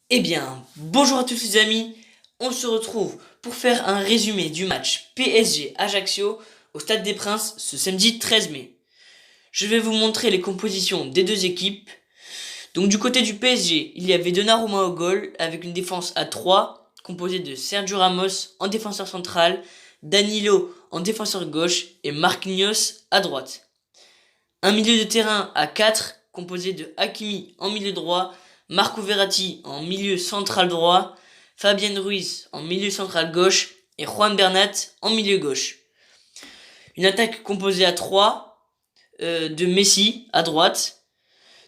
Eh bien, bonjour à tous les amis, on se retrouve pour faire un résumé du match PSG-Ajaccio au Stade des Princes ce samedi 13 mai. Je vais vous montrer les compositions des deux équipes. Donc du côté du PSG, il y avait Donnarumma au goal avec une défense à 3 composée de Sergio Ramos en défenseur central, Danilo en défenseur gauche et Marquinhos à droite. Un milieu de terrain à 4 composé de Hakimi en milieu droit, Marco Verratti en milieu central droit, Fabien Ruiz en milieu central gauche et Juan Bernat en milieu gauche. Une attaque composée à 3 de Messi à droite.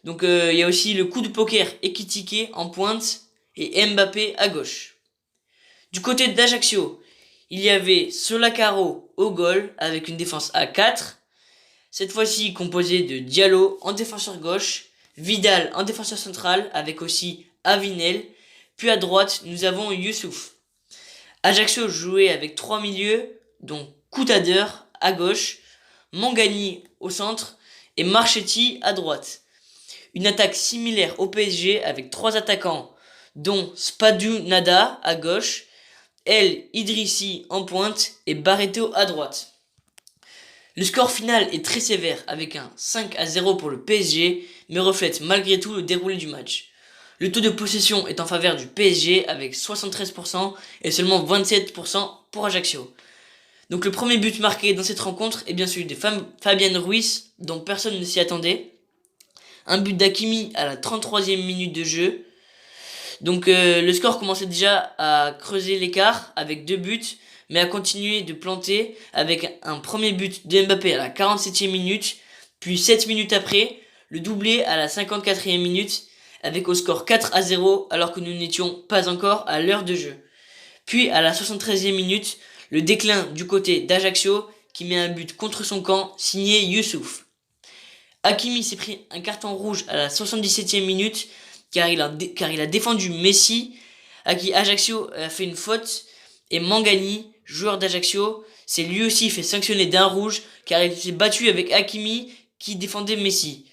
Donc il y a aussi le coup de poker Ekitike en pointe et Mbappé à gauche. Du côté d'Ajaccio, il y avait Solacaro au goal avec une défense à 4, cette fois-ci composé de Diallo en défenseur gauche, Vidal en défenseur central avec aussi Avinel, puis à droite nous avons Youssouf. Ajaccio jouait avec trois milieux, dont Coutader à gauche, Mangani au centre et Marchetti à droite. Une attaque similaire au PSG avec trois attaquants, dont Spadou Nada à gauche, El Idrissi en pointe et Barreto à droite. Le score final est très sévère avec un 5-0 pour le PSG, mais reflète malgré tout le déroulé du match. Le taux de possession est en faveur du PSG avec 73% et seulement 27% pour Ajaccio. Donc le premier but marqué dans cette rencontre est bien celui de Fabien Ruiz, dont personne ne s'y attendait. Un but d'Hakimi à la 33e minute de jeu. Donc le score commençait déjà à creuser l'écart avec deux buts, mais a continué de planter avec un premier but de Mbappé à la 47e minute, puis 7 minutes après, le doublé à la 54e minute, avec au score 4-0 alors que nous n'étions pas encore à l'heure de jeu. Puis à la 73e minute, le déclin du côté d'Ajaccio qui met un but contre son camp signé Youssouf. Hakimi s'est pris un carton rouge à la 77e minute car il a défendu Messi à qui Ajaccio a fait une faute et Mangani, joueur d'Ajaccio, s'est lui aussi fait sanctionner d'un rouge car il s'est battu avec Hakimi qui défendait Messi.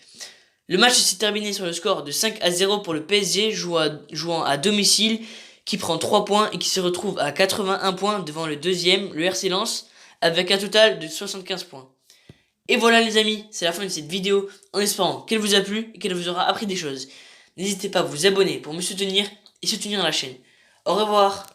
Le match s'est terminé sur le score de 5-0 pour le PSG jouant à domicile qui prend 3 points et qui se retrouve à 81 points devant le deuxième, le RC Lens, avec un total de 75 points. Et voilà les amis, c'est la fin de cette vidéo, en espérant qu'elle vous a plu et qu'elle vous aura appris des choses. N'hésitez pas à vous abonner pour me soutenir et soutenir la chaîne. Au revoir.